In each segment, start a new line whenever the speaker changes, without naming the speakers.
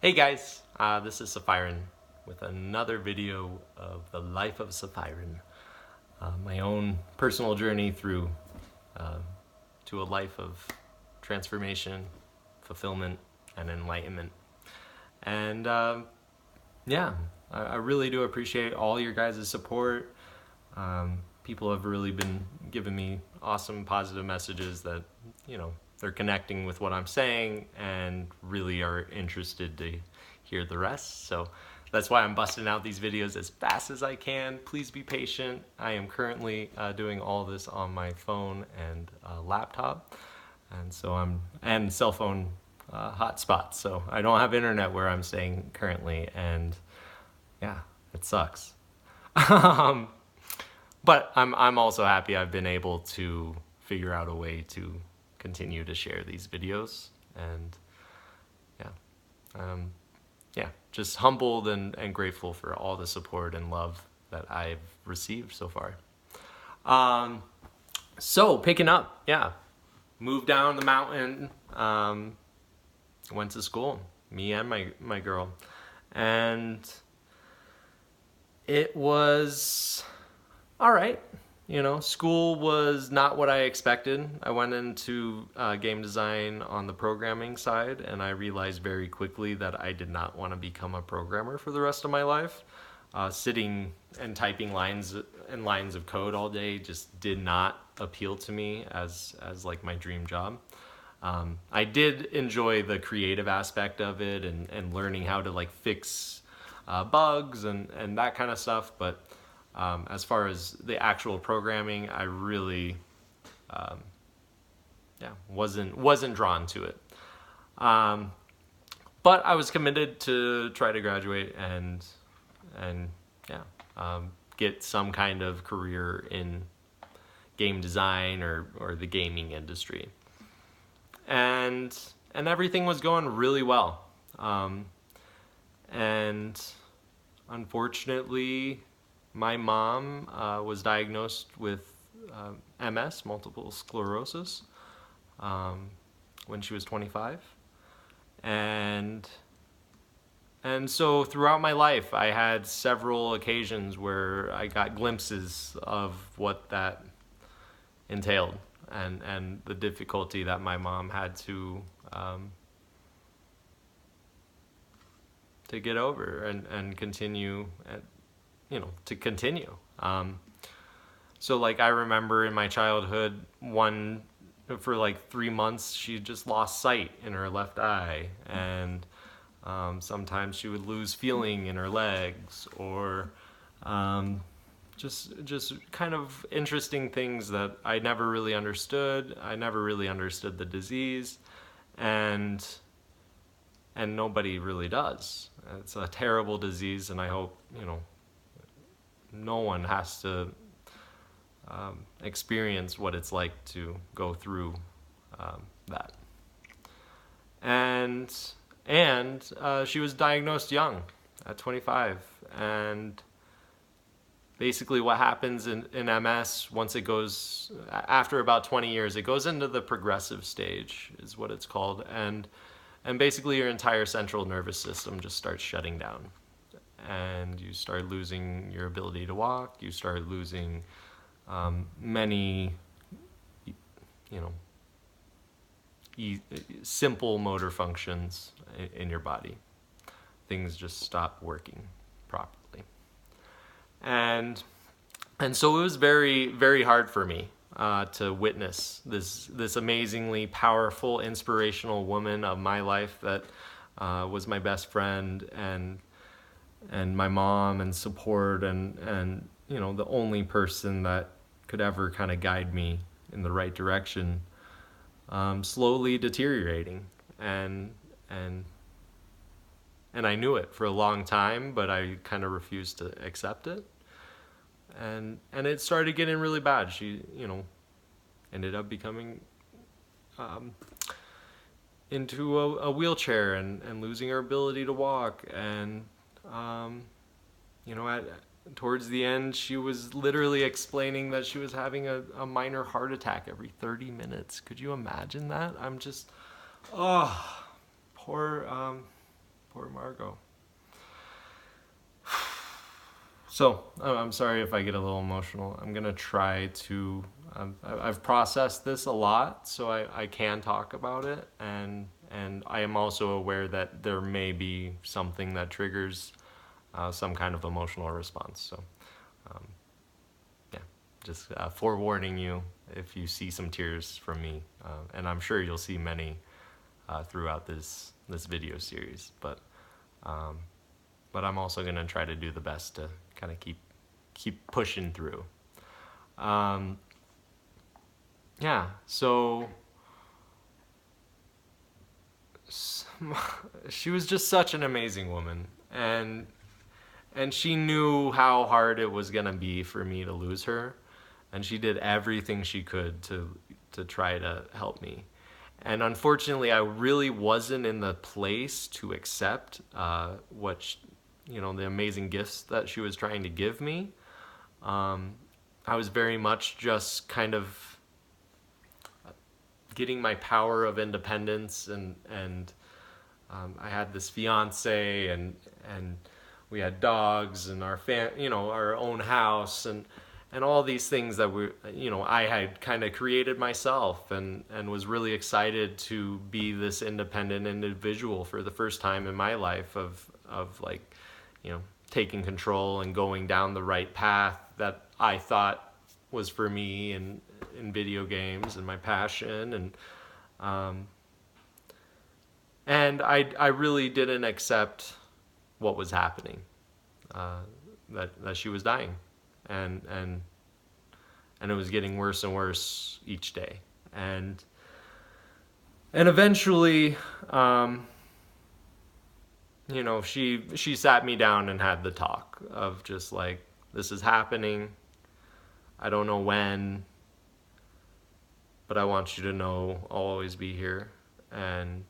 Hey guys, this is Sephiran with another video of the life of Sephiran, my own personal journey through to a life of transformation, fulfillment, and enlightenment. And yeah, I really do appreciate all your guys' support. People have really been giving me awesome positive messages that, they're connecting with what I'm saying and really are interested to hear the rest. So that's why I'm busting out these videos as fast as I can. Please be patient. I am currently doing all this on my phone and laptop, and cell phone hotspot. So I don't have internet where I'm staying currently, and yeah, it sucks. But I'm also happy I've been able to figure out a way to continue to share these videos, and yeah, just humbled and grateful for all the support and love that I've received so far. So picking up, yeah, moved down the mountain, went to school, me and my girl, and it was all right. School was not what I expected. I went into game design on the programming side, and I realized very quickly that I did not want to become a programmer for the rest of my life. Sitting and typing lines and lines of code all day just did not appeal to me as like my dream job. I did enjoy the creative aspect of it and learning how to like fix bugs and that kind of stuff, but as far as the actual programming, I really, wasn't drawn to it. But I was committed to try to graduate and get some kind of career in game design or the gaming industry. And everything was going really well. And unfortunately, my mom was diagnosed with MS, multiple sclerosis, when she was 25. And so throughout my life, I had several occasions where I got glimpses of what that entailed and the difficulty that my mom had to get over and continue to continue. So like I remember in my childhood, for like 3 months, she just lost sight in her left eye, and sometimes she would lose feeling in her legs, or just kind of interesting things that I never really understood. I never really understood the disease, and nobody really does. It's a terrible disease, and I hope no one has to experience what it's like to go through that. And she was diagnosed young, at 25, and basically what happens in MS, once it goes, after about 20 years, it goes into the progressive stage, is what it's called, and basically your entire central nervous system just starts shutting down. And you start losing your ability to walk, you start losing many, simple motor functions in your body. Things just stop working properly. And so it was very, very hard for me to witness this amazingly powerful, inspirational woman of my life that was my best friend and my mom and support and the only person that could ever kind of guide me in the right direction, slowly deteriorating. And I knew it for a long time, but I kind of refused to accept it. And it started getting really bad. She, ended up becoming into a wheelchair and losing her ability to walk. And, towards the end, she was literally explaining that she was having a minor heart attack every 30 minutes. Could you imagine that? I'm just, oh, poor Poor Margot. So, I'm sorry if I get a little emotional. I'm going to try to, I've processed this a lot, so I can talk about it. And I am also aware that there may be something that triggers some kind of emotional response. So, yeah, just forewarning you if you see some tears from me. And I'm sure you'll see many throughout this video series. But I'm also going to try to do the best to kind of keep pushing through. Yeah, so she was just such an amazing woman, and she knew how hard it was going to be for me to lose her, and she did everything she could to try to help me. And unfortunately, I really wasn't in the place to accept the amazing gifts that she was trying to give me. I was very much just kind of getting my power of independence, and I had this fiance, and we had dogs, and our own house, and all these things that I had kind of created myself, and was really excited to be this independent individual for the first time in my life of taking control and going down the right path that I thought was for me and in video games and my passion, and I really didn't accept what was happening, that she was dying, and it was getting worse and worse each day, and eventually she sat me down and had the talk of just like, this is happening, I don't know when, but I want you to know I'll always be here, and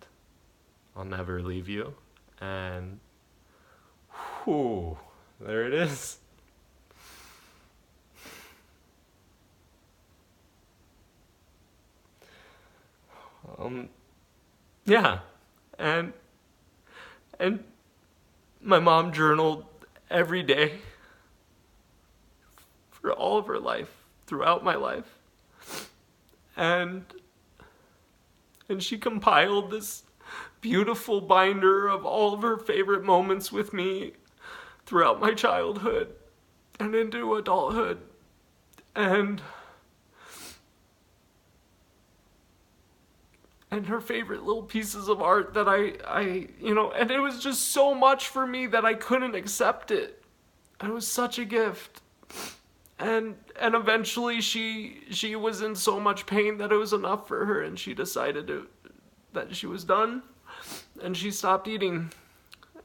I'll never leave you. And whew, there it is. Yeah, and my mom journaled every day for all of her life, throughout my life. And she compiled this beautiful binder of all of her favorite moments with me throughout my childhood and into adulthood. And her favorite little pieces of art that and it was just so much for me that I couldn't accept it. It was such a gift. And eventually she was in so much pain that it was enough for her, and she decided that she was done, and she stopped eating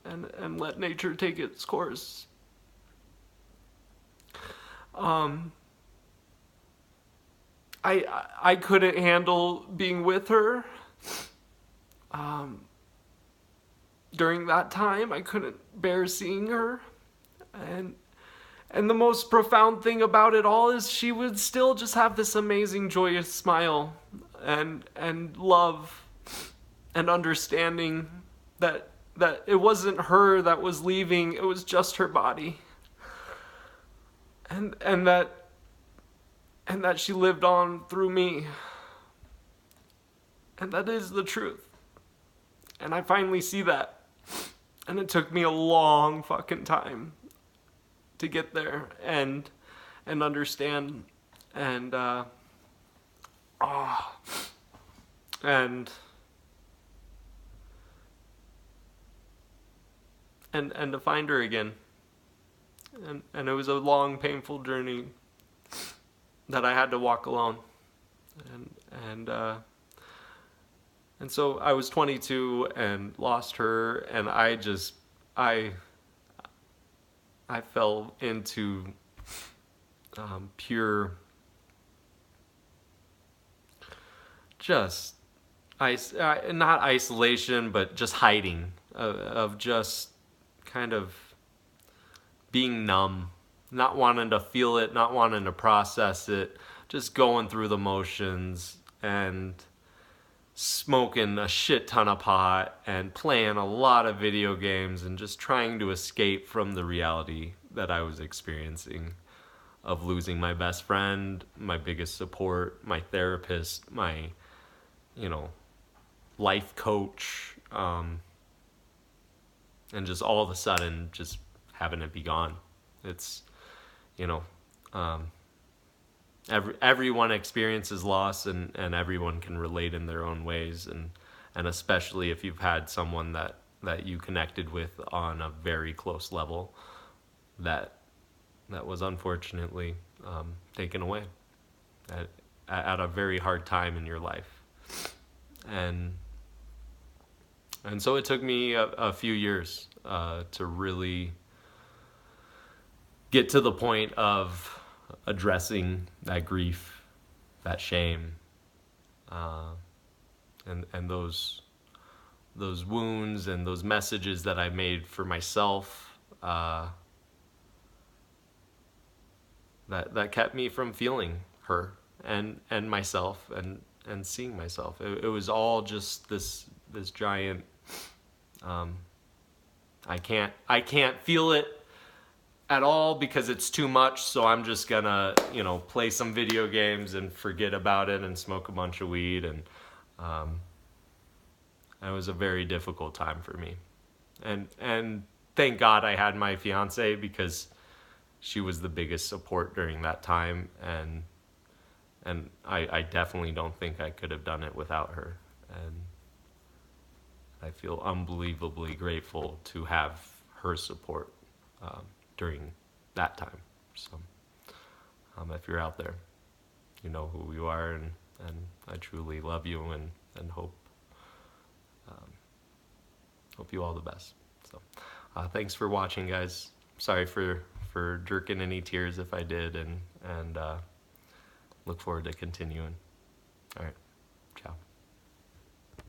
and let nature take its course. I couldn't handle being with her. During that time, I couldn't bear seeing her, and the most profound thing about it all is she would still just have this amazing, joyous smile and love and understanding that it wasn't her that was leaving, it was just her body, and that she lived on through me, and that is the truth. And I finally see that, and it took me a long fucking time to get there and understand, and to find her again, and it was a long, painful journey that I had to walk alone, and so I was 22 and lost her, and I fell into pure just not isolation, but just hiding, of just kind of being numb, not wanting to feel it, not wanting to process it, just going through the motions, and smoking a shit ton of pot and playing a lot of video games and just trying to escape from the reality that I was experiencing of losing my best friend, my biggest support, my therapist, my, life coach, and just all of a sudden just having it be gone. It's, you know, um, everyone experiences loss, and everyone can relate in their own ways, and especially if you've had someone that you connected with on a very close level that was unfortunately taken away at a very hard time in your life. And so it took me a few years to really get to the point of addressing that grief, that shame, and those wounds and those messages that I made for myself that kept me from feeling her and myself and seeing myself. It was all just this giant. I can't feel it at all because it's too much, so I'm just gonna play some video games and forget about it and smoke a bunch of weed, and it was a very difficult time for me, and thank God I had my fiance, because she was the biggest support during that time, and I definitely don't think I could have done it without her, and I feel unbelievably grateful to have her support during that time. So if you're out there, you know who you are, and I truly love you, and hope you all the best. So thanks for watching, guys. Sorry for jerking any tears if I did, and look forward to continuing. All right, ciao.